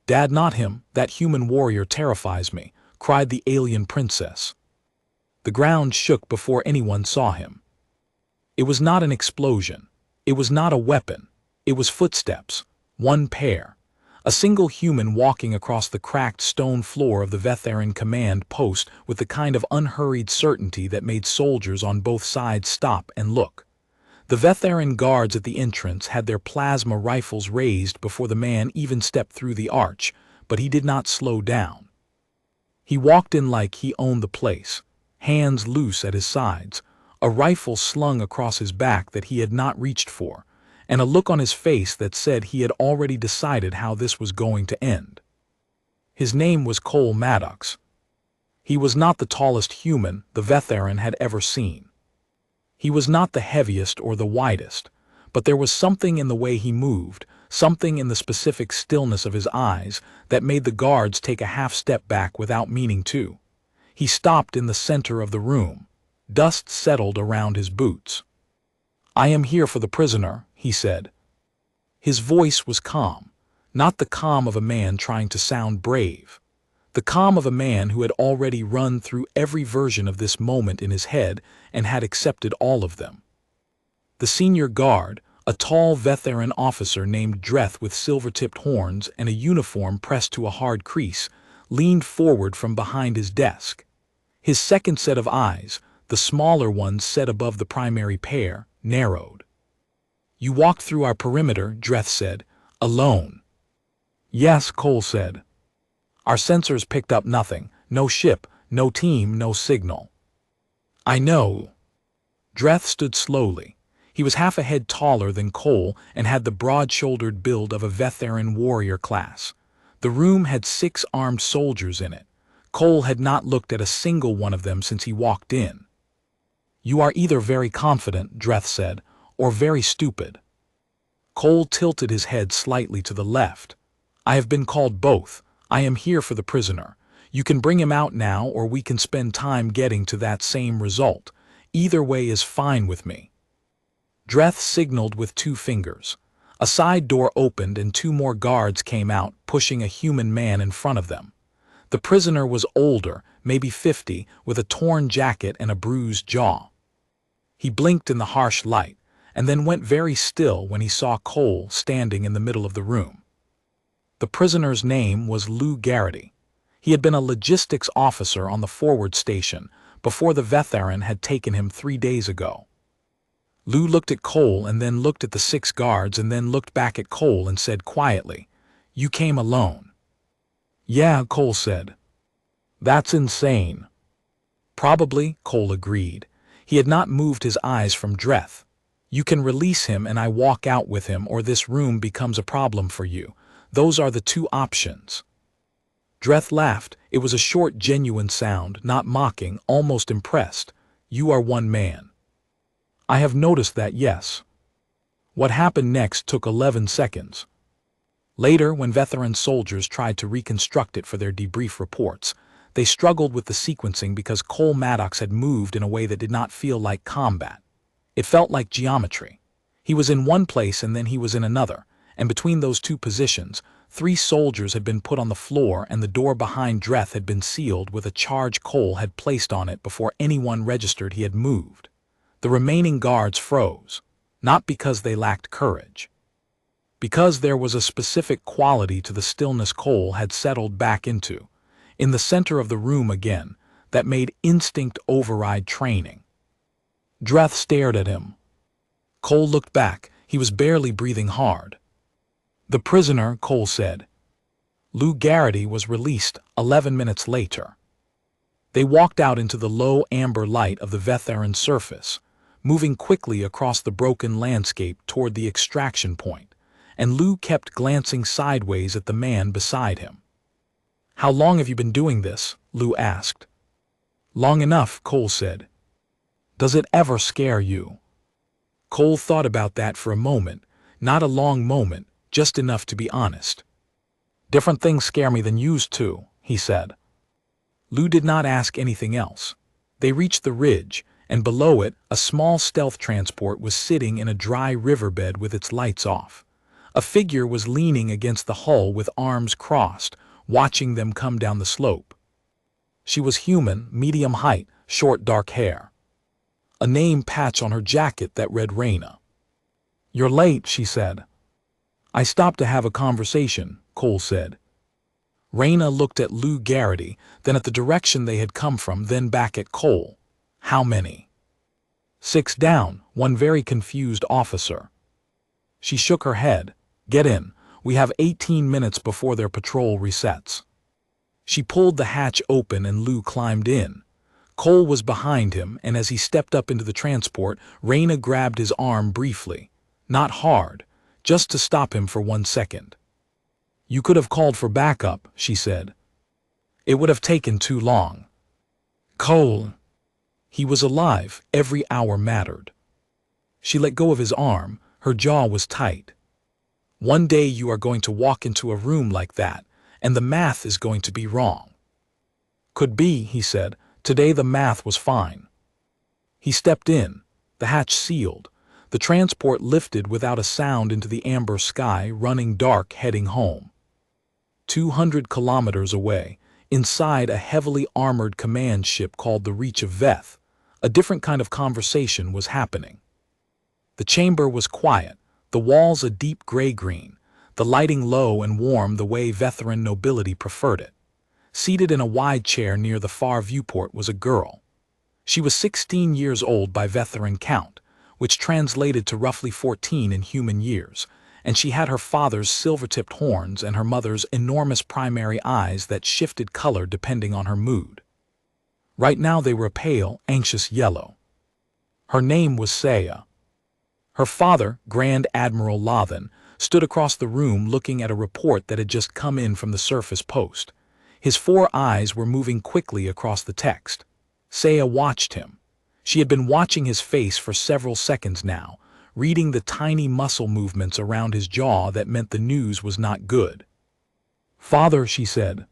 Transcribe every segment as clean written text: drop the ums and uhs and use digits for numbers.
"Dad, not him. That human warrior terrifies me," cried the alien princess. The ground shook before anyone saw him. It was not an explosion. It was not a weapon. It was footsteps. One pair. A single human walking across the cracked stone floor of the Vetheran command post with the kind of unhurried certainty that made soldiers on both sides stop and look. The Vetheran guards at the entrance had their plasma rifles raised before the man even stepped through the arch, but he did not slow down. He walked in like he owned the place, hands loose at his sides, a rifle slung across his back that he had not reached for, and a look on his face that said he had already decided how this was going to end. His name was Cole Maddox. He was not the tallest human the Vetheran had ever seen. He was not the heaviest or the widest, but there was something in the way he moved, something in the specific stillness of his eyes, that made the guards take a half step back without meaning to. He stopped in the center of the room. Dust settled around his boots. "I am here for the prisoner," he said. His voice was calm, not the calm of a man trying to sound brave. The calm of a man who had already run through every version of this moment in his head and had accepted all of them. The senior guard, a tall Vetheran officer named Dreth with silver-tipped horns and a uniform pressed to a hard crease, leaned forward from behind his desk. His second set of eyes, the smaller ones set above the primary pair, narrowed. "You walked through our perimeter," Dreth said, "alone." "Yes," Cole said. "Our sensors picked up nothing. No ship, no team, no signal." "I know." Dreth stood slowly. He was half a head taller than Cole and had the broad-shouldered build of a Vetheran warrior class. The room had 6 armed soldiers in it. Cole had not looked at a single one of them since he walked in. "You are either very confident," Dreth said, "or very stupid." Cole tilted his head slightly to the left. "I have been called both. I am here for the prisoner. You can bring him out now, or we can spend time getting to that same result. Either way is fine with me." Dreth signaled with 2 fingers. A side door opened and 2 more guards came out, pushing a human man in front of them. The prisoner was older, maybe 50, with a torn jacket and a bruised jaw. He blinked in the harsh light, and then went very still when he saw Cole standing in the middle of the room. The prisoner's name was Lou Garrity. He had been a logistics officer on the forward station before the Vetheran had taken him 3 days ago. Lou looked at Cole and then looked at the 6 guards and then looked back at Cole and said quietly, "You came alone." "Yeah," Cole said. "That's insane." "Probably," Cole agreed. He had not moved his eyes from Dreth. "You can release him and I walk out with him, or this room becomes a problem for you. Those are the 2 options." Dreth laughed. It was a short, genuine sound, not mocking, almost impressed. "You are one man." "I have noticed that, yes." What happened next took 11 seconds. Later, when Vetheran soldiers tried to reconstruct it for their debrief reports, they struggled with the sequencing because Cole Maddox had moved in a way that did not feel like combat. It felt like geometry. He was in one place and then he was in another, and between those 2 positions, 3 soldiers had been put on the floor and the door behind Dreth had been sealed with a charge Cole had placed on it before anyone registered he had moved. The remaining guards froze, not because they lacked courage. Because there was a specific quality to the stillness Cole had settled back into, in the center of the room again, that made instinct override training. Dreth stared at him. Cole looked back. He was barely breathing hard. "The prisoner," Cole said. Lou Garrity was released 11 minutes later. They walked out into the low amber light of the Vetheran surface, moving quickly across the broken landscape toward the extraction point, and Lou kept glancing sideways at the man beside him. "How long have you been doing this?" Lou asked. "Long enough," Cole said. "Does it ever scare you?" Cole thought about that for a moment, not a long moment, just enough to be honest. "Different things scare me than used to," he said. Lou did not ask anything else. They reached the ridge, and below it, a small stealth transport was sitting in a dry riverbed with its lights off. A figure was leaning against the hull with arms crossed, watching them come down the slope. She was human, medium height, short dark hair. A name patch on her jacket that read Raina. "You're late," she said. "I stopped to have a conversation," Cole said. Raina looked at Lou Garrity, then at the direction they had come from, then back at Cole. "How many?" "6 down, one very confused officer." She shook her head. "Get in. We have 18 minutes before their patrol resets." She pulled the hatch open and Lou climbed in. Cole was behind him, and as he stepped up into the transport, Raina grabbed his arm briefly. Not hard, just to stop him for 1 second. "You could have called for backup," she said. "It would have taken too long." Cole. He was alive, every hour mattered. She let go of his arm, her jaw was tight. "One day you are going to walk into a room like that, and the math is going to be wrong." "Could be," he said. "Today the math was fine." He stepped in, the hatch sealed. The transport lifted without a sound into the amber sky, running dark, heading home. 200 kilometers away, inside a heavily armored command ship called the Reach of Veth, a different kind of conversation was happening. The chamber was quiet, the walls a deep gray-green, the lighting low and warm the way Vetheran nobility preferred it. Seated in a wide chair near the far viewport was a girl. She was 16 years old by Vetheran count, which translated to roughly 14 in human years, and she had her father's silver-tipped horns and her mother's enormous primary eyes that shifted color depending on her mood. Right now they were a pale, anxious yellow. Her name was Saya. Her father, Grand Admiral Lathan, stood across the room looking at a report that had just come in from the surface post. His 4 eyes were moving quickly across the text. Saya watched him. She had been watching his face for several seconds now, reading the tiny muscle movements around his jaw that meant the news was not good. "Father," she said.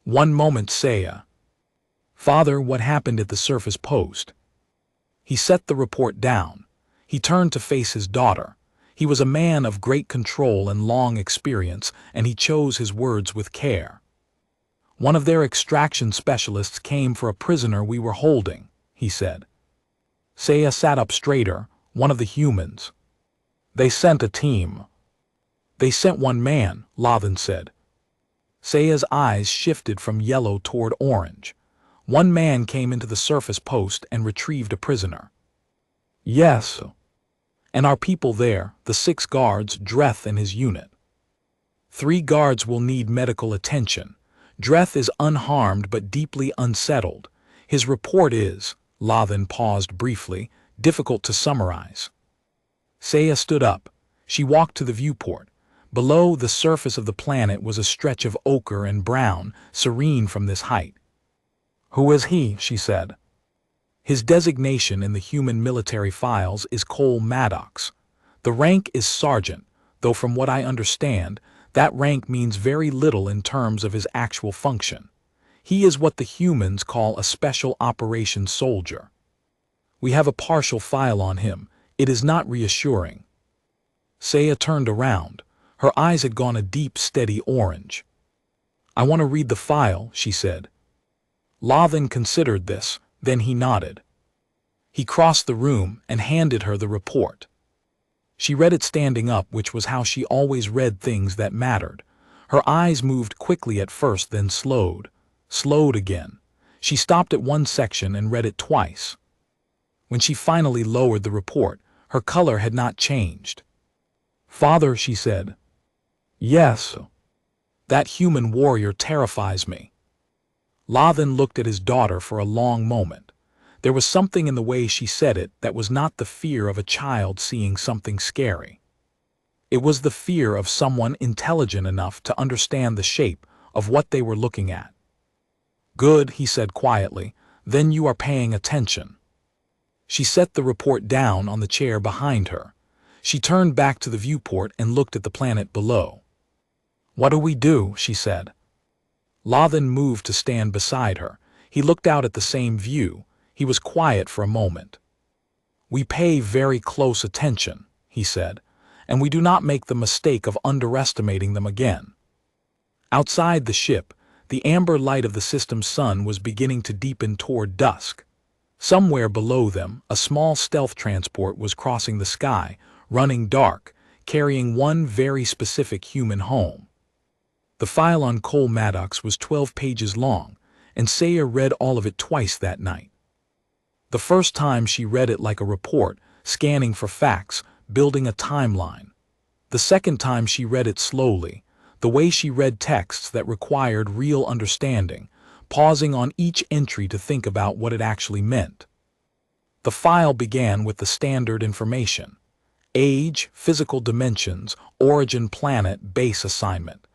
"One moment, Saya." "Father, what happened at the surface post?" He set the report down. He turned to face his daughter. He was a man of great control and long experience, and he chose his words with care. "One of their extraction specialists came for a prisoner we were holding," he said. Saya sat up straighter. "One of the humans." "They sent a team." "They sent one man," Lathan said. Saya's eyes shifted from yellow toward orange. "One man came into the surface post and retrieved a prisoner." "Yes. And our people there, the 6 guards, Dreth and his unit. 3 guards will need medical attention. Dreth is unharmed but deeply unsettled. His report is," Lathan paused briefly, "difficult to summarize." Saya stood up. She walked to the viewport. Below the surface of the planet was a stretch of ochre and brown, serene from this height. "Who is he?" she said. "His designation in the human military files is Cole Maddox. The rank is sergeant, though from what I understand, that rank means very little in terms of his actual function. He is what the humans call a special operations soldier. We have a partial file on him. It is not reassuring." Saya turned around. Her eyes had gone a deep, steady orange. "I want to read the file," she said. Lathan considered this, then he nodded. He crossed the room and handed her the report. She read it standing up, which was how she always read things that mattered. Her eyes moved quickly at first, then slowed again. She stopped at one section and read it twice. When she finally lowered the report, her color had not changed. "Father," she said. "Yes. That human warrior terrifies me." Lathan looked at his daughter for a long moment. There was something in the way she said it that was not the fear of a child seeing something scary. It was the fear of someone intelligent enough to understand the shape of what they were looking at. "Good," he said quietly, "then you are paying attention." She set the report down on the chair behind her. She turned back to the viewport and looked at the planet below. "What do we do?" she said. Lathan moved to stand beside her. He looked out at the same view. He was quiet for a moment. "We pay very close attention," he said, and we do not make the mistake of underestimating them again. Outside the ship, the amber light of the system's sun was beginning to deepen toward dusk. Somewhere below them, a small stealth transport was crossing the sky, running dark, carrying one very specific human home. The file on Cole Maddox was 12 pages long, and Saya read all of it twice that night. The first time she read it like a report, scanning for facts, building a timeline. The second time she read it slowly, the way she read texts that required real understanding, pausing on each entry to think about what it actually meant. The file began with the standard information: age, physical dimensions, origin planet, base assignment.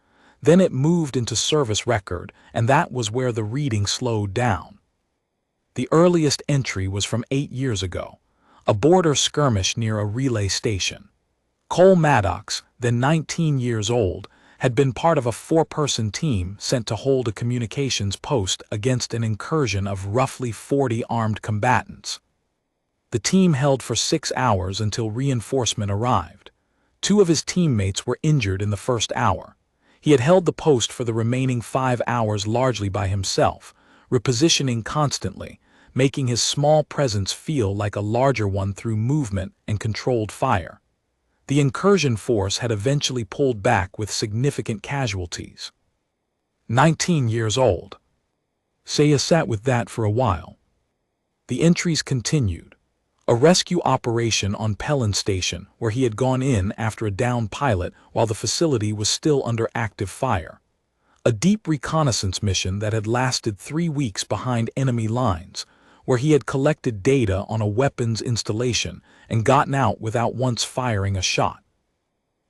Then it moved into service record, and that was where the reading slowed down. The earliest entry was from 8 years ago, a border skirmish near a relay station. Cole Maddox, then 19 years old, had been part of a 4-person team sent to hold a communications post against an incursion of roughly 40 armed combatants. The team held for 6 hours until reinforcement arrived. 2 of his teammates were injured in the first hour. He had held the post for the remaining 5 hours largely by himself, repositioning constantly, making his small presence feel like a larger one through movement and controlled fire. The incursion force had eventually pulled back with significant casualties. 19 years old. Saya sat with that for a while. The entries continued. A rescue operation on Pelin Station, where he had gone in after a downed pilot while the facility was still under active fire. A deep reconnaissance mission that had lasted 3 weeks behind enemy lines, where he had collected data on a weapons installation and gotten out without once firing a shot.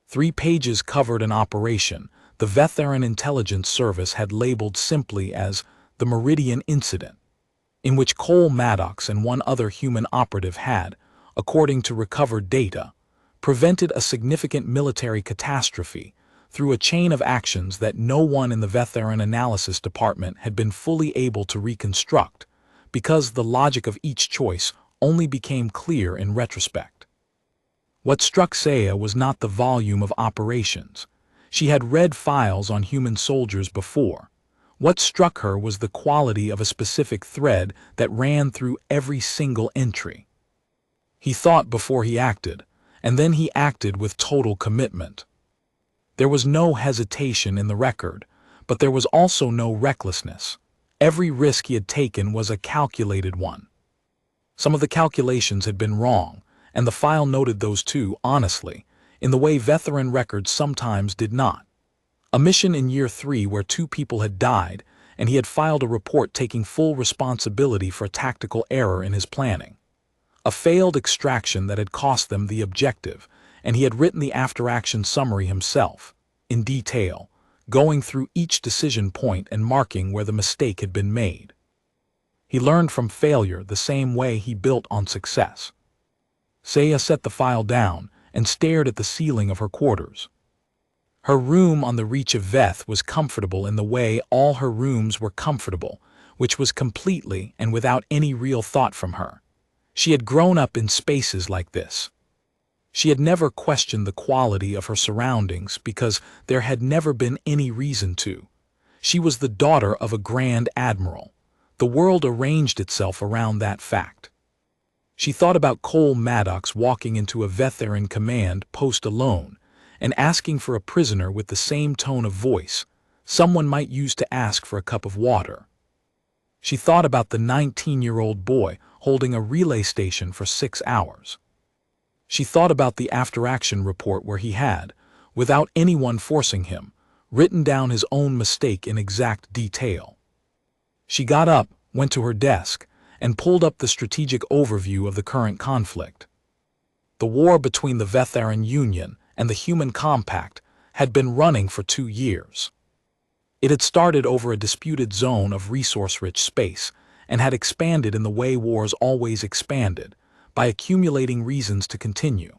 3 pages covered an operation the Veteran Intelligence Service had labeled simply as the Meridian Incident, in which Cole Maddox and 1 other human operative had, according to recovered data, prevented a significant military catastrophe through a chain of actions that no one in the Veteran Analysis Department had been fully able to reconstruct, because the logic of each choice only became clear in retrospect. What struck Saya was not the volume of operations. She had read files on human soldiers before. What struck her was the quality of a specific thread that ran through every single entry. He thought before he acted, and then he acted with total commitment. There was no hesitation in the record, but there was also no recklessness. Every risk he had taken was a calculated one. Some of the calculations had been wrong, and the file noted those too, honestly, in the way veteran records sometimes did not. A mission in year 3 where 2 people had died, and he had filed a report taking full responsibility for a tactical error in his planning. A failed extraction that had cost them the objective, and he had written the after-action summary himself, in detail, going through each decision point and marking where the mistake had been made. He learned from failure the same way he built on success. Saya set the file down and stared at the ceiling of her quarters. Her room on the Reach of Veth was comfortable in the way all her rooms were comfortable, which was completely and without any real thought from her. She had grown up in spaces like this. She had never questioned the quality of her surroundings because there had never been any reason to. She was the daughter of a Grand Admiral. The world arranged itself around that fact. She thought about Cole Maddox walking into a Veteran command post alone and asking for a prisoner with the same tone of voice someone might use to ask for a cup of water. She thought about the 19-year-old boy holding a relay station for 6 hours. She thought about the after-action report where he had, without anyone forcing him, written down his own mistake in exact detail. She got up, went to her desk, and pulled up the strategic overview of the current conflict. The war between the Veteran Union and the Human Compact had been running for 2 years. It had started over a disputed zone of resource-rich space and had expanded in the way wars always expanded, by accumulating reasons to continue.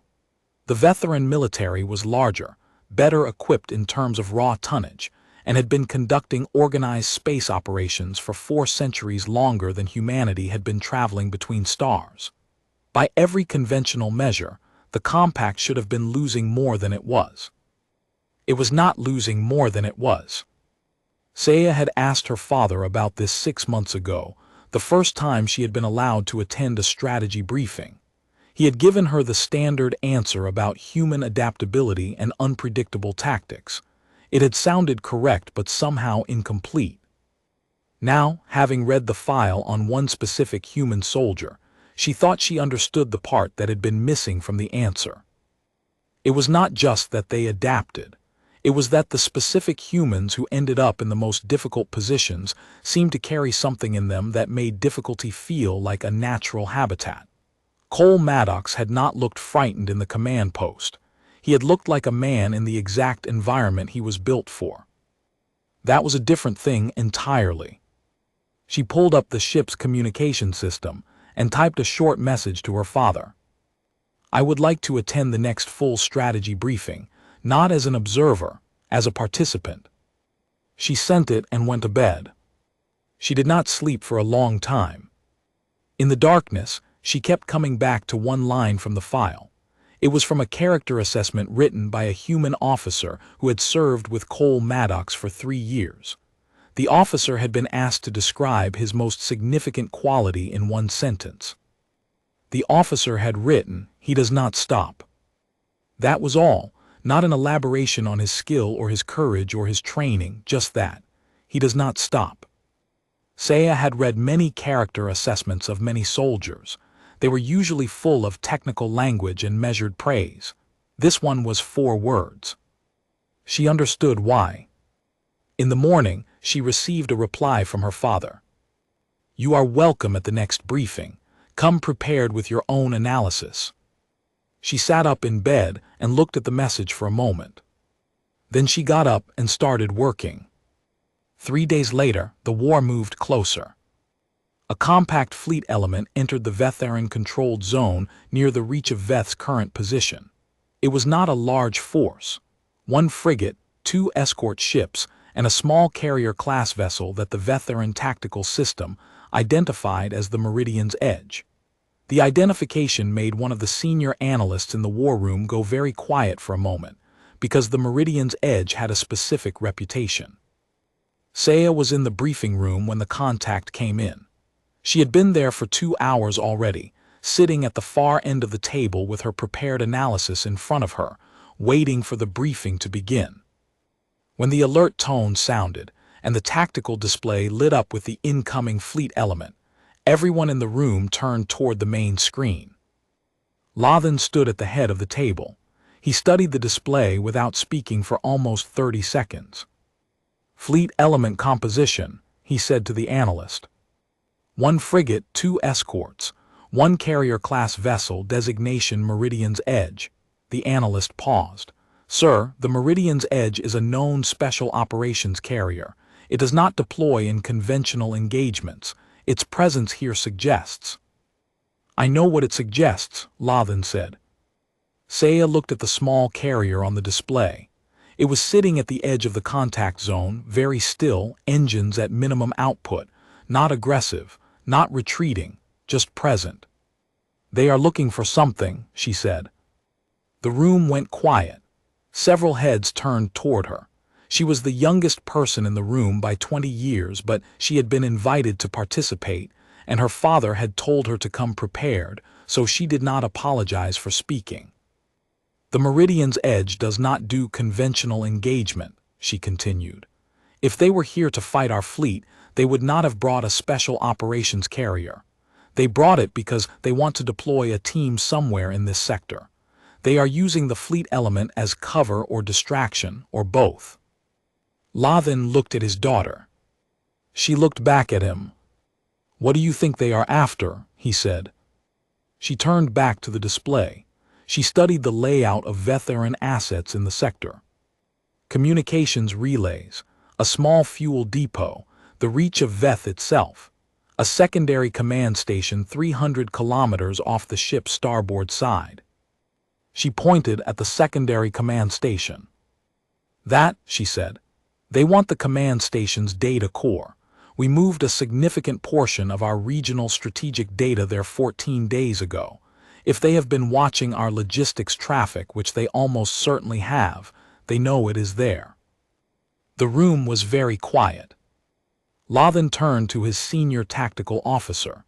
The Veteran military was larger, better equipped in terms of raw tonnage, and had been conducting organized space operations for 4 centuries longer than humanity had been traveling between stars. By every conventional measure, The compact should have been losing more than it was. It was not losing more than it was. Saya had asked her father about this 6 months ago, the first time she had been allowed to attend a strategy briefing. He had given her the standard answer about human adaptability and unpredictable tactics. It had sounded correct but somehow incomplete. Now, having read the file on one specific human soldier, she thought she understood the part that had been missing from the answer. It was not just that they adapted. It was that the specific humans who ended up in the most difficult positions seemed to carry something in them that made difficulty feel like a natural habitat. Cole Maddox had not looked frightened in the command post. He had looked like a man in the exact environment he was built for. That was a different thing entirely. She pulled up the ship's communication system and typed a short message to her father. "I would like to attend the next full strategy briefing, not as an observer, as a participant." She sent it and went to bed. She did not sleep for a long time. In the darkness, she kept coming back to one line from the file. It was from a character assessment written by a human officer who had served with Cole Maddox for 3 years. The officer had been asked to describe his most significant quality in one sentence. The officer had written, "He does not stop." That was all, not an elaboration on his skill or his courage or his training, just that. He does not stop. Saya had read many character assessments of many soldiers. They were usually full of technical language and measured praise. This one was 4 words. She understood why. In the morning, she received a reply from her father. "You are welcome at the next briefing. Come prepared with your own analysis." She sat up in bed and looked at the message for a moment. Then she got up and started working. 3 days later, the war moved closer. A compact fleet element entered the Vetheran-controlled zone near the reach of Veth's current position. It was not a large force. 1 frigate, 2 escort ships, and a small carrier-class vessel that the Vetheran tactical system identified as the Meridian's Edge. The identification made one of the senior analysts in the war room go very quiet for a moment, because the Meridian's Edge had a specific reputation. Saya was in the briefing room when the contact came in. She had been there for 2 hours already, sitting at the far end of the table with her prepared analysis in front of her, waiting for the briefing to begin. When the alert tone sounded, and the tactical display lit up with the incoming fleet element, everyone in the room turned toward the main screen. Lathan stood at the head of the table. He studied the display without speaking for almost 30 seconds. "Fleet element composition," he said to the analyst. 1 frigate, 2 escorts, 1 carrier-class vessel, designation Meridian's Edge. The analyst paused. "Sir, the Meridian's Edge is a known special operations carrier. It does not deploy in conventional engagements. Its presence here suggests." "I know what it suggests," Lathan said. Saya looked at the small carrier on the display. It was sitting at the edge of the contact zone, very still, engines at minimum output, not aggressive, not retreating, just present. "They are looking for something," she said. The room went quiet. Several heads turned toward her. She was the youngest person in the room by 20 years, but she had been invited to participate, and her father had told her to come prepared, so she did not apologize for speaking. "The Meridian's Edge does not do conventional engagement," she continued. "If they were here to fight our fleet, they would not have brought a special operations carrier. They brought it because they want to deploy a team somewhere in this sector. They are using the fleet element as cover or distraction, or both." Lathan looked at his daughter. She looked back at him. "What do you think they are after?" he said. She turned back to the display. She studied the layout of Vetheran assets in the sector. Communications relays, a small fuel depot, the reach of Veth itself, a secondary command station 300 kilometers off the ship's starboard side. She pointed at the secondary command station. "That," she said, "they want the command station's data core. We moved a significant portion of our regional strategic data there 14 days ago. If they have been watching our logistics traffic, which they almost certainly have, they know it is there. The room was very quiet. Law then turned to his senior tactical officer.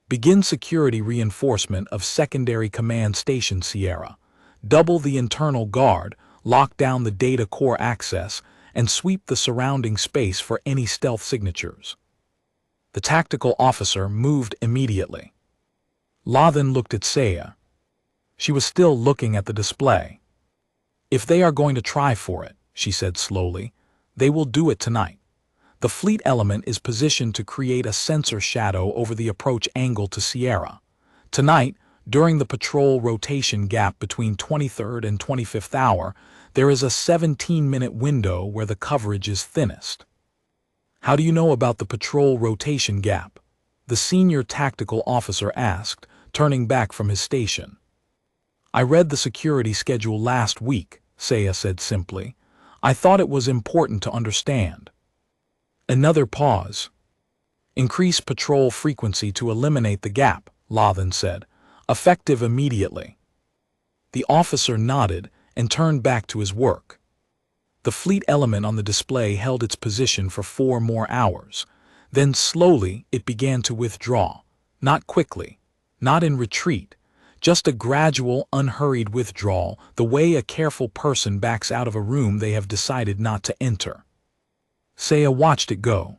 Begin security reinforcement of secondary command station Sierra. Double the internal guard, lock down the data core access, and sweep the surrounding space for any stealth signatures. The tactical officer moved immediately. Law then looked at Saya. She was still looking at the display. If they are going to try for it, she said slowly, they will do it tonight. The fleet element is positioned to create a sensor shadow over the approach angle to Sierra. Tonight, during the patrol rotation gap between 23rd and 25th hour, there is a 17-minute window where the coverage is thinnest. How do you know about the patrol rotation gap? The senior tactical officer asked, turning back from his station. I read the security schedule last week, Saya said simply. I thought it was important to understand. Another pause. Increase patrol frequency to eliminate the gap, Law then said, effective immediately. The officer nodded and turned back to his work. The fleet element on the display held its position for 4 more hours. Then slowly it began to withdraw, not quickly, not in retreat, just a gradual, unhurried withdrawal, the way a careful person backs out of a room they have decided not to enter. Saya watched it go.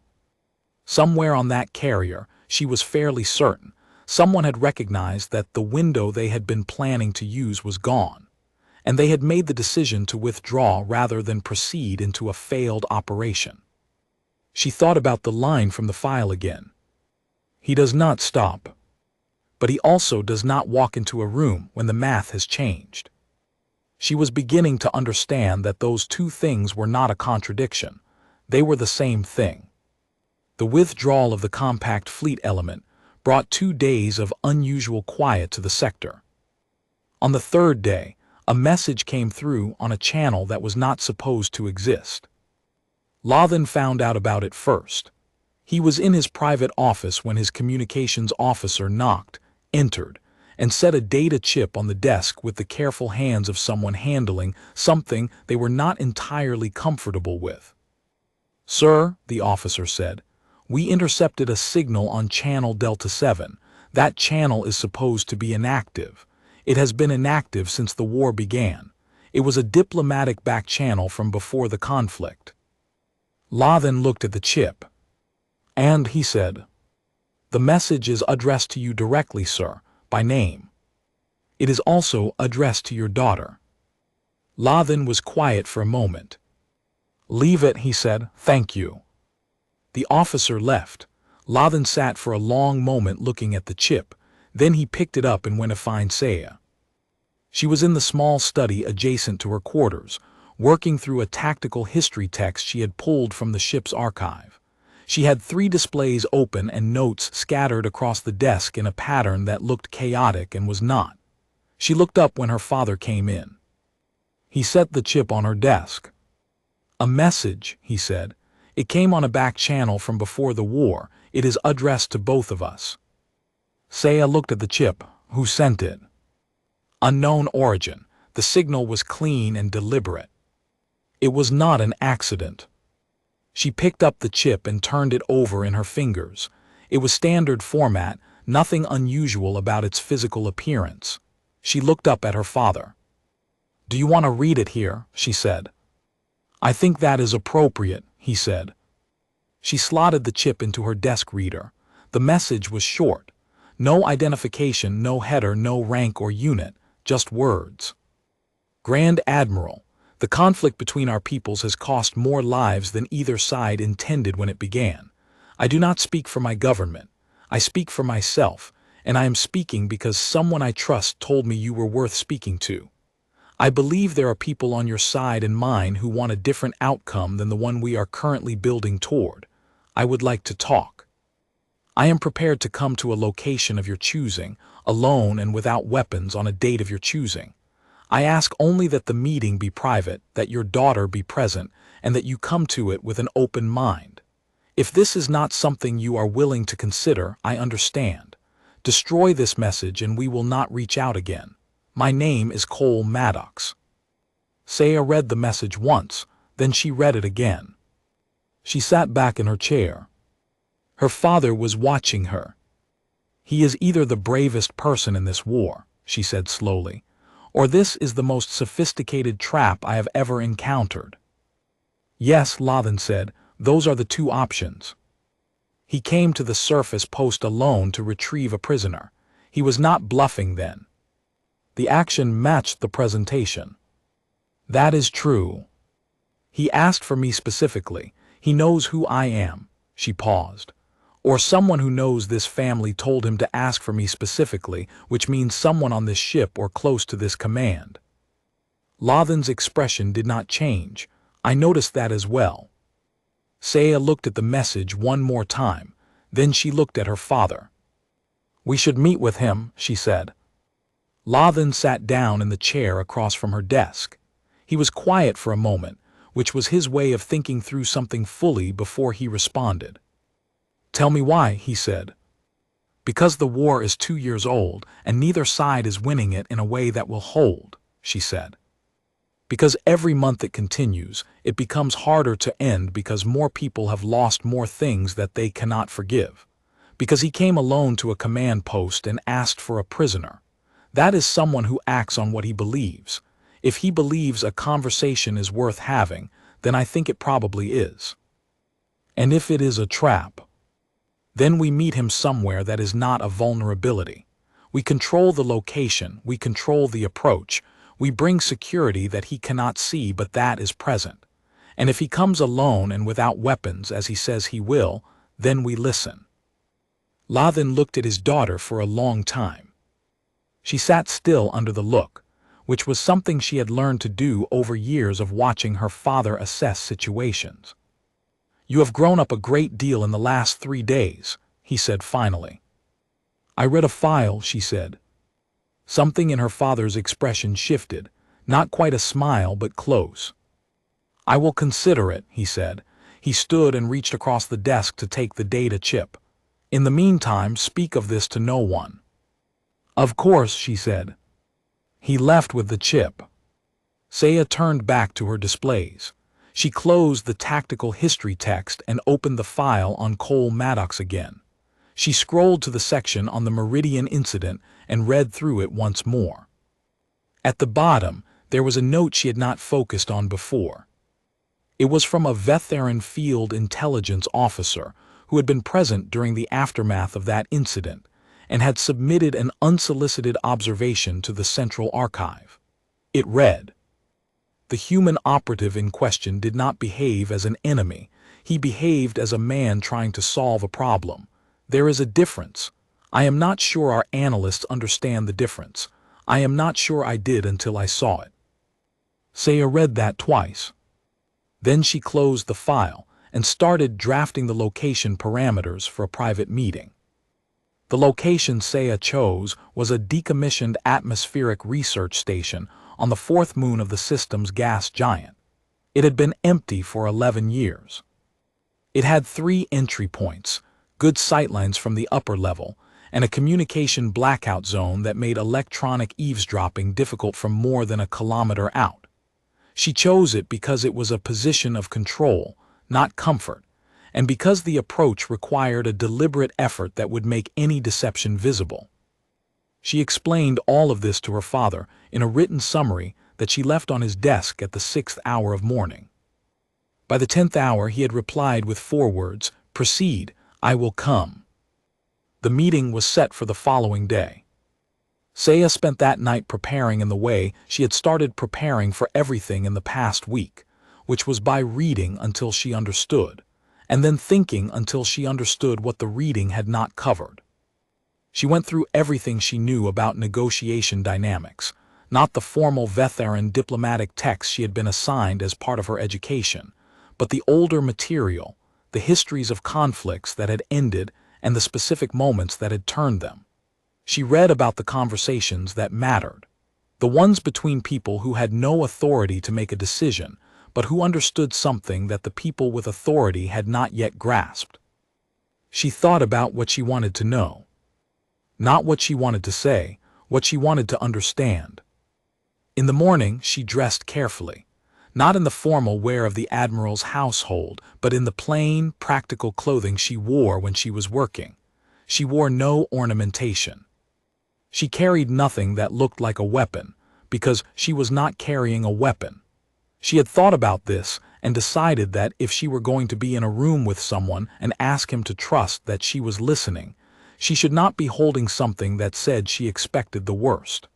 Somewhere on that carrier, she was fairly certain, someone had recognized that the window they had been planning to use was gone, and they had made the decision to withdraw rather than proceed into a failed operation. She thought about the line from the file again. He does not stop. But he also does not walk into a room when the math has changed. She was beginning to understand that those two things were not a contradiction. They were the same thing. The withdrawal of the compact fleet element brought 2 days of unusual quiet to the sector. On the 3rd day, a message came through on a channel that was not supposed to exist. Law then found out about it first. He was in his private office when his communications officer knocked, entered, and set a data chip on the desk with the careful hands of someone handling something they were not entirely comfortable with. Sir, the officer said, we intercepted a signal on channel Delta 7. That channel is supposed to be inactive. It has been inactive since the war began. It was a diplomatic back channel from before the conflict. Law then looked at the chip. And he said, the message is addressed to you directly, sir, by name. It is also addressed to your daughter. Law then was quiet for a moment. Leave it, he said, thank you. The officer left. Law then sat for a long moment looking at the chip. Then he picked it up and went to find Saya. She was in the small study adjacent to her quarters, working through a tactical history text she had pulled from the ship's archive. She had 3 displays open and notes scattered across the desk in a pattern that looked chaotic and was not. She looked up when her father came in. He set the chip on her desk. A message, he said. It came on a back channel from before the war. It is addressed to both of us. Saya looked at the chip. Who sent it? Unknown origin. The signal was clean and deliberate. It was not an accident. She picked up the chip and turned it over in her fingers. It was standard format, nothing unusual about its physical appearance. She looked up at her father. Do you want to read it here? She said. I think that is appropriate, he said. She slotted the chip into her desk reader. The message was short. No identification, no header, no rank or unit, just words. Grand Admiral, the conflict between our peoples has cost more lives than either side intended when it began. I do not speak for my government. I speak for myself, and I am speaking because someone I trust told me you were worth speaking to. I believe there are people on your side and mine who want a different outcome than the one we are currently building toward. I would like to talk. I am prepared to come to a location of your choosing, alone and without weapons on a date of your choosing. I ask only that the meeting be private, that your daughter be present, and that you come to it with an open mind. If this is not something you are willing to consider, I understand. Destroy this message and we will not reach out again. My name is Cole Maddox. Saya read the message once, then she read it again. She sat back in her chair. Her father was watching her. He is either the bravest person in this war, she said slowly, or this is the most sophisticated trap I have ever encountered. Yes, Lathan said, those are the two options. He came to the surface post alone to retrieve a prisoner. He was not bluffing then. The action matched the presentation. That is true. He asked for me specifically. He knows who I am. She paused. Or someone who knows this family told him to ask for me specifically, which means someone on this ship or close to this command. Lathan's expression did not change. I noticed that as well. Saya looked at the message one more time. Then she looked at her father. We should meet with him, she said. Lathan sat down in the chair across from her desk. He was quiet for a moment, which was his way of thinking through something fully before he responded. Tell me why, he said. Because the war is 2 years old and neither side is winning it in a way that will hold, she said. Because every month it continues, it becomes harder to end because more people have lost more things that they cannot forgive. Because he came alone to a command post and asked for a prisoner. That is someone who acts on what he believes. If he believes a conversation is worth having, then I think it probably is. And if it is a trap, then we meet him somewhere that is not a vulnerability. We control the location, we control the approach, we bring security that he cannot see but that is present. And if he comes alone and without weapons as he says he will, then we listen. Lathan looked at his daughter for a long time. She sat still under the look, which was something she had learned to do over years of watching her father assess situations. You have grown up a great deal in the last 3 days, he said finally. I read a file, she said. Something in her father's expression shifted, not quite a smile but close. I will consider it, he said. He stood and reached across the desk to take the data chip. In the meantime, speak of this to no one. Of course, she said. He left with the chip. Saya turned back to her displays. She closed the tactical history text and opened the file on Cole Maddox again. She scrolled to the section on the Meridian incident and read through it once more. At the bottom, there was a note she had not focused on before. It was from a veteran field intelligence officer who had been present during the aftermath of that incident and had submitted an unsolicited observation to the Central Archive. It read, "The human operative in question did not behave as an enemy. He behaved as a man trying to solve a problem. There is a difference. I am not sure our analysts understand the difference. I am not sure I did until I saw it." Saya read that twice. Then she closed the file and started drafting the location parameters for a private meeting. The location Saya chose was a decommissioned atmospheric research station on the 4th moon of the system's gas giant. It had been empty for 11 years. It had 3 entry points, good sightlines from the upper level, and a communication blackout zone that made electronic eavesdropping difficult from more than a kilometer out. She chose it because it was a position of control, not comfort, and because the approach required a deliberate effort that would make any deception visible. She explained all of this to her father in a written summary that she left on his desk at the 6th hour of morning. By the 10th hour he had replied with 4 words, "Proceed, I will come." The meeting was set for the following day. Saya spent that night preparing in the way she had started preparing for everything in the past week, which was by reading until she understood, and then thinking until she understood what the reading had not covered. She went through everything she knew about negotiation dynamics, not the formal veteran diplomatic text she had been assigned as part of her education, but the older material, the histories of conflicts that had ended and the specific moments that had turned them. She read about the conversations that mattered, the ones between people who had no authority to make a decision, but who understood something that the people with authority had not yet grasped. She thought about what she wanted to know. Not what she wanted to say, what she wanted to understand. In the morning, she dressed carefully. Not in the formal wear of the Admiral's household, but in the plain, practical clothing she wore when she was working. She wore no ornamentation. She carried nothing that looked like a weapon, because she was not carrying a weapon. She had thought about this and decided that if she were going to be in a room with someone and ask him to trust that she was listening, she should not be holding something that said she expected the worst.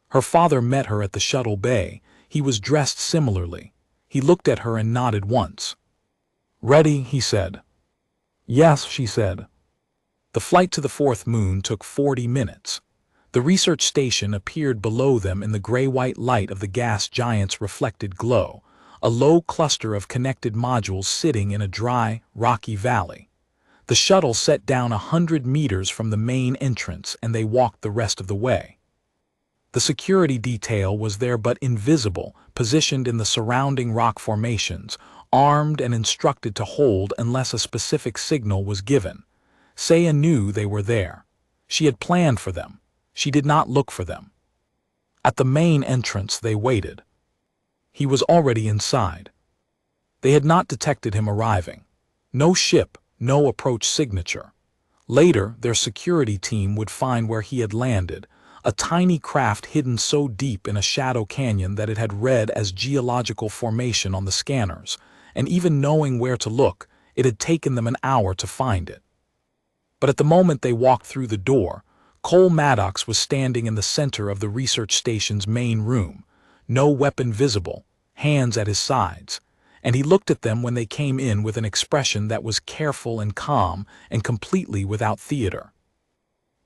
Her father met her at the shuttle bay. He was dressed similarly. He looked at her and nodded once. "Ready?" he said. "Yes," she said. The flight to the fourth moon took 40 minutes. The research station appeared below them in the gray-white light of the gas giant's reflected glow, a low cluster of connected modules sitting in a dry, rocky valley. The shuttle set down 100 meters from the main entrance, and they walked the rest of the way. The security detail was there but invisible, positioned in the surrounding rock formations, armed and instructed to hold unless a specific signal was given. Saya knew they were there. She had planned for them. She did not look for them. At the main entrance they waited. He was already inside. They had not detected him arriving. No ship, no approach signature. Later, their security team would find where he had landed, a tiny craft hidden so deep in a shadow canyon that it had read as geological formation on the scanners, and even knowing where to look, it had taken them an hour to find it. But at the moment they walked through the door, Cole Maddox was standing in the center of the research station's main room, no weapon visible, hands at his sides, and he looked at them when they came in with an expression that was careful and calm and completely without theater.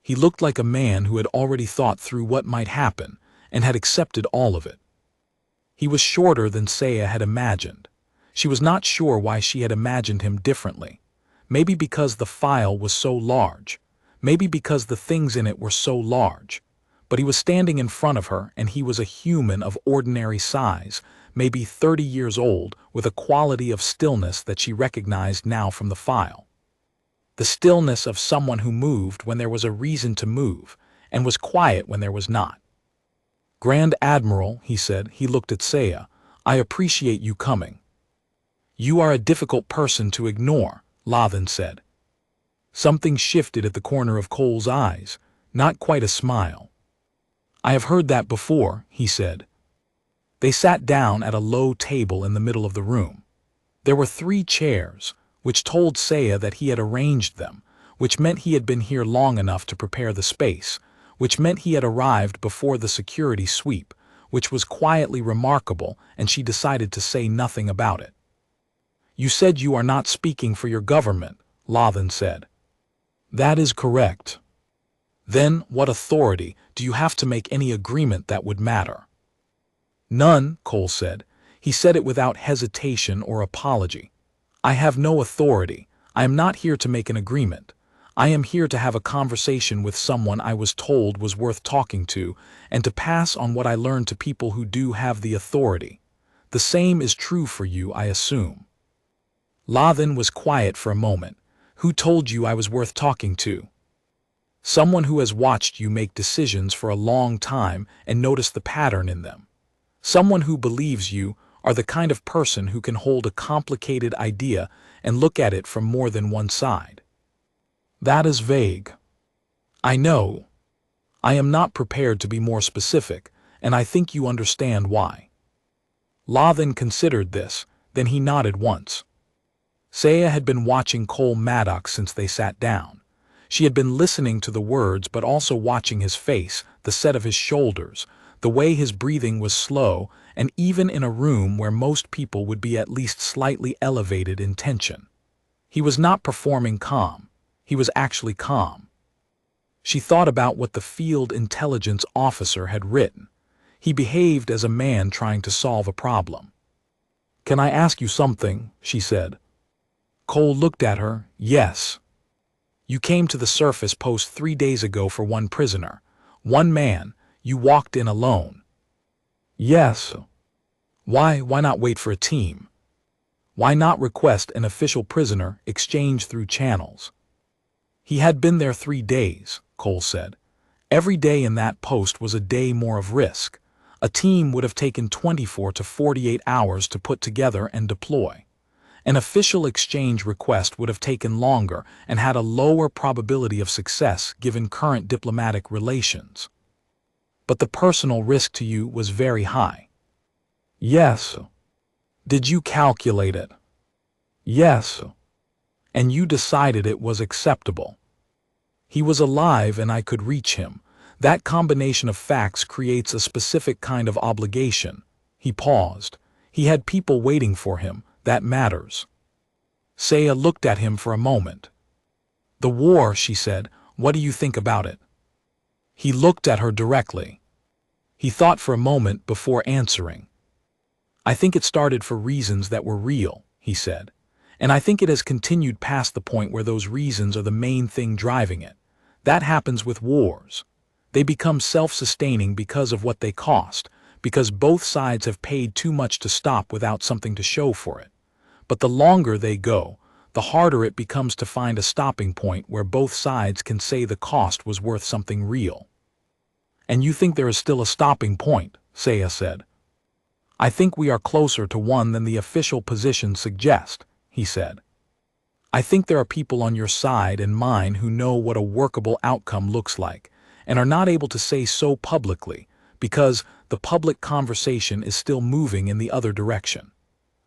He looked like a man who had already thought through what might happen and had accepted all of it. He was shorter than Saya had imagined. She was not sure why she had imagined him differently. Maybe because the file was so large. Maybe because the things in it were so large. But he was standing in front of her, and he was a human of ordinary size, maybe 30 years old, with a quality of stillness that she recognized now from the file. The stillness of someone who moved when there was a reason to move, and was quiet when there was not. "Grand Admiral," he said. He looked at Saya. "I appreciate you coming." "You are a difficult person to ignore," Lathan said. Something shifted at the corner of Cole's eyes, not quite a smile. "I have heard that before," he said. They sat down at a low table in the middle of the room. There were 3 chairs, which told Saya that he had arranged them, which meant he had been here long enough to prepare the space, which meant he had arrived before the security sweep, which was quietly remarkable, and she decided to say nothing about it. "You said you are not speaking for your government," Lathan said. "That is correct." "Then, what authority do you have to make any agreement that would matter?" "None," Cole said. He said it without hesitation or apology. "I have no authority. I am not here to make an agreement. I am here to have a conversation with someone I was told was worth talking to, and to pass on what I learned to people who do have the authority. The same is true for you, I assume." Lathan was quiet for a moment. "Who told you I was worth talking to?" "Someone who has watched you make decisions for a long time and noticed the pattern in them. Someone who believes you are the kind of person who can hold a complicated idea and look at it from more than one side." "That is vague." "I know. I am not prepared to be more specific, and I think you understand why." Lathan considered this, then he nodded once. Saya had been watching Cole Maddox since they sat down. She had been listening to the words but also watching his face, the set of his shoulders, the way his breathing was slow, and even in a room where most people would be at least slightly elevated in tension. He was not performing calm. He was actually calm. She thought about what the field intelligence officer had written. He behaved as a man trying to solve a problem. "Can I ask you something?" she said. Cole looked at her. "Yes." "You came to the surface post 3 days ago for one prisoner. One man. You walked in alone." "Yes." Why not wait for a team? Why not request an official prisoner exchange through channels?" He had been there 3 days, Cole said. Every day in that post was a day more of risk. A team would have taken 24 to 48 hours to put together and deploy. An official exchange request would have taken longer and had a lower probability of success given current diplomatic relations. But the personal risk to you was very high. Yes. Did you calculate it? Yes. And you decided it was acceptable. He was alive and I could reach him. That combination of facts creates a specific kind of obligation. He paused. He had people waiting for him. That matters. Saya looked at him for a moment. The war, she said, what do you think about it? He looked at her directly. He thought for a moment before answering. I think it started for reasons that were real, he said. And I think it has continued past the point where those reasons are the main thing driving it. That happens with wars. They become self-sustaining because of what they cost, because both sides have paid too much to stop without something to show for it. But the longer they go, the harder it becomes to find a stopping point where both sides can say the cost was worth something real. And you think there is still a stopping point, Saya said. I think we are closer to one than the official positions suggest, he said. I think there are people on your side and mine who know what a workable outcome looks like, and are not able to say so publicly, because the public conversation is still moving in the other direction.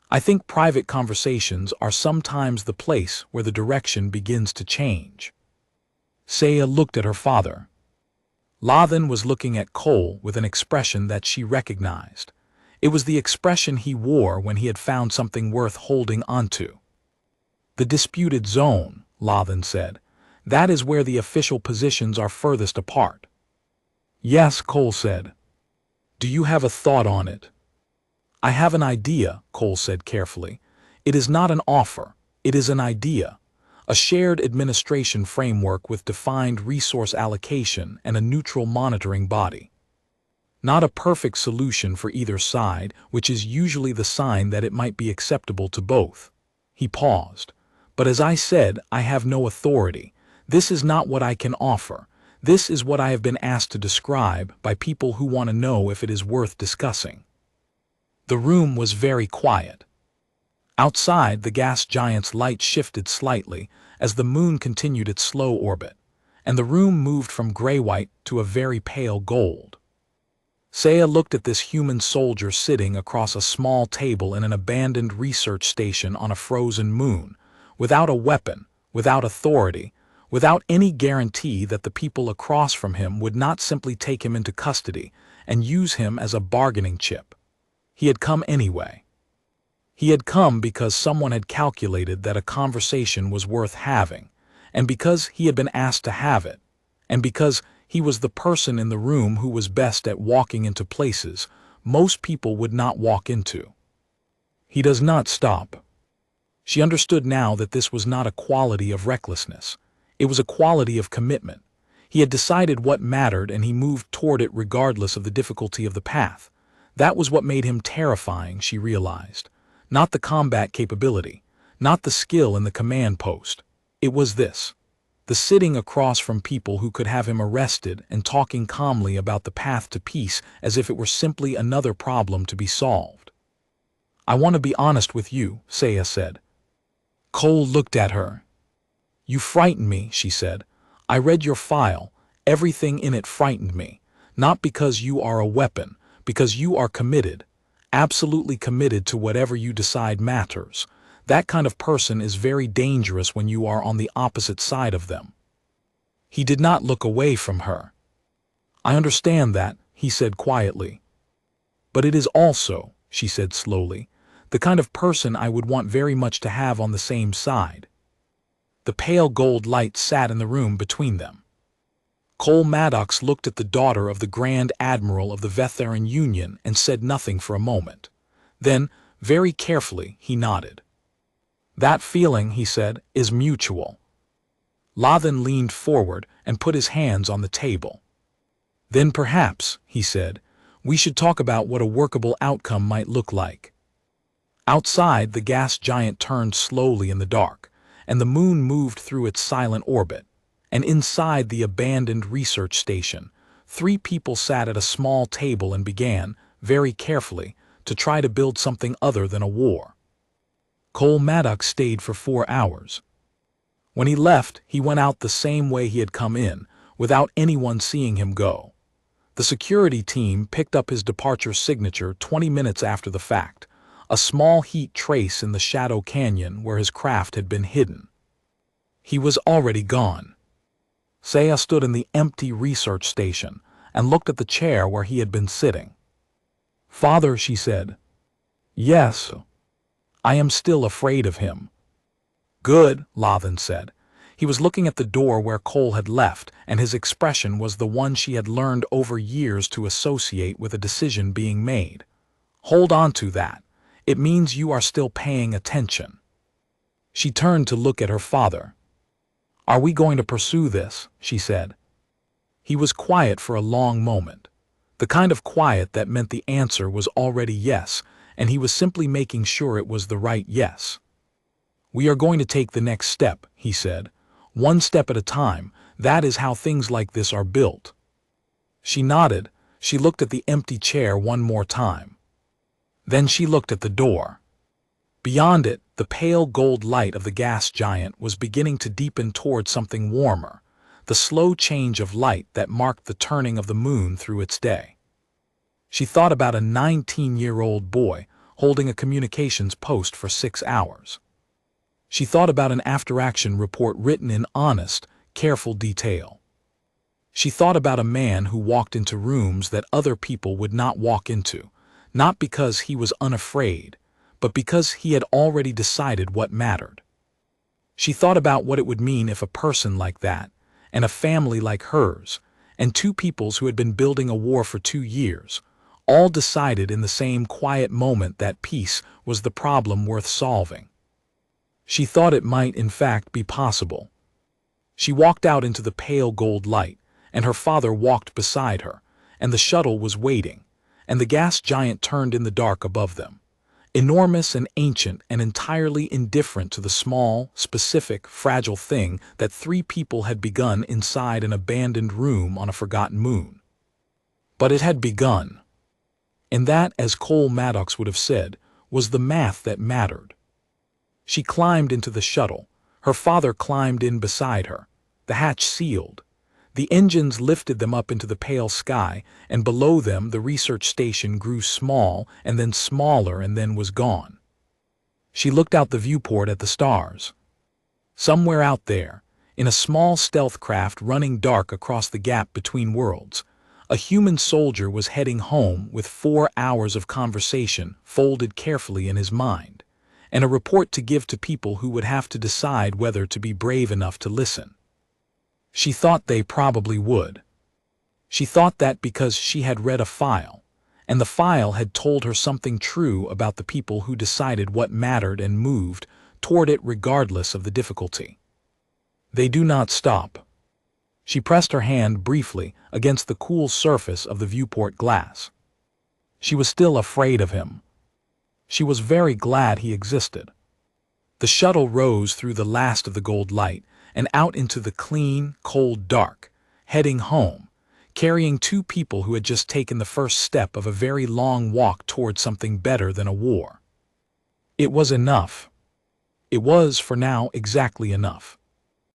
I think private conversations are sometimes the place where the direction begins to change. Saya looked at her father. Lathan was looking at Cole with an expression that she recognized. It was the expression he wore when he had found something worth holding onto. The disputed zone, Lathan said. That is where the official positions are furthest apart. Yes, Cole said. Do you have a thought on it? I have an idea, Cole said carefully. It is not an offer, it is an idea. A shared administration framework with defined resource allocation and a neutral monitoring body. Not a perfect solution for either side, which is usually the sign that it might be acceptable to both. He paused. But as I said, I have no authority. This is not what I can offer. This is what I have been asked to describe by people who want to know if it is worth discussing. The room was very quiet. Outside, the gas giant's light shifted slightly as the moon continued its slow orbit, and the room moved from gray-white to a very pale gold. Saya looked at this human soldier sitting across a small table in an abandoned research station on a frozen moon, without a weapon, without authority, without any guarantee that the people across from him would not simply take him into custody and use him as a bargaining chip. He had come anyway. He had come because someone had calculated that a conversation was worth having, and because he had been asked to have it, and because he was the person in the room who was best at walking into places most people would not walk into. He does not stop. She understood now that this was not a quality of recklessness. It was a quality of commitment. He had decided what mattered and he moved toward it regardless of the difficulty of the path. That was what made him terrifying, she realized. Not the combat capability, not the skill in the command post. It was this. The sitting across from people who could have him arrested and talking calmly about the path to peace as if it were simply another problem to be solved. I want to be honest with you, Saya said. Cole looked at her. You frighten me, she said. I read your file. Everything in it frightened me. Not because you are a weapon, because you are committed. Absolutely committed to whatever you decide matters. That kind of person is very dangerous when you are on the opposite side of them. He did not look away from her. I understand that, he said quietly. But it is also, she said slowly, the kind of person I would want very much to have on the same side. The pale gold light sat in the room between them. Cole Maddox looked at the daughter of the Grand Admiral of the Vetheran Union and said nothing for a moment. Then, very carefully, he nodded. That feeling, he said, is mutual. Lathan leaned forward and put his hands on the table. Then perhaps, he said, we should talk about what a workable outcome might look like. Outside, the gas giant turned slowly in the dark, and the moon moved through its silent orbit. and inside the abandoned research station, 3 people sat at a small table and began, very carefully, to try to build something other than a war. Cole Maddox stayed for 4 hours. When he left, he went out the same way he had come in, without anyone seeing him go. The security team picked up his departure signature 20 minutes after the fact, a small heat trace in the shadow canyon where his craft had been hidden. He was already gone. Saya stood in the empty research station and looked at the chair where he had been sitting. "Father," she said. "Yes. I am still afraid of him." "Good," Lathan said. He was looking at the door where Cole had left, and his expression was the one she had learned over years to associate with a decision being made. "Hold on to that. It means you are still paying attention." She turned to look at her father. "Are we going to pursue this?" she said. He was quiet for a long moment, the kind of quiet that meant the answer was already yes, and he was simply making sure it was the right yes. "We are going to take the next step," he said. "One step at a time. That is how things like this are built." She nodded. She looked at the empty chair one more time. Then she looked at the door. Beyond it, the pale gold light of the gas giant was beginning to deepen toward something warmer, the slow change of light that marked the turning of the moon through its day. She thought about a 19-year-old boy holding a communications post for 6 hours. She thought about an after-action report written in honest, careful detail. She thought about a man who walked into rooms that other people would not walk into, not because he was unafraid, but because he had already decided what mattered. She thought about what it would mean if a person like that, and a family like hers, and 2 peoples who had been building a war for 2 years, all decided in the same quiet moment that peace was the problem worth solving. She thought it might, in fact, be possible. She walked out into the pale gold light, and her father walked beside her, and the shuttle was waiting, and the gas giant turned in the dark above them, enormous and ancient and entirely indifferent to the small, specific, fragile thing that 3 people had begun inside an abandoned room on a forgotten moon. But it had begun. And that, as Cole Maddox would have said, was the math that mattered. She climbed into the shuttle. Her father climbed in beside her. The hatch sealed. The engines lifted them up into the pale sky, and below them the research station grew small and then smaller and then was gone. She looked out the viewport at the stars. Somewhere out there, in a small stealth craft running dark across the gap between worlds, a human soldier was heading home with 4 hours of conversation folded carefully in his mind, and a report to give to people who would have to decide whether to be brave enough to listen. She thought they probably would. She thought that because she had read a file, and the file had told her something true about the people who decided what mattered and moved toward it regardless of the difficulty. They do not stop. She pressed her hand briefly against the cool surface of the viewport glass. She was still afraid of him. She was very glad he existed. The shuttle rose through the last of the gold light and out into the clean, cold dark, heading home, carrying 2 people who had just taken the first step of a very long walk toward something better than a war. It was enough. It was, for now, exactly enough.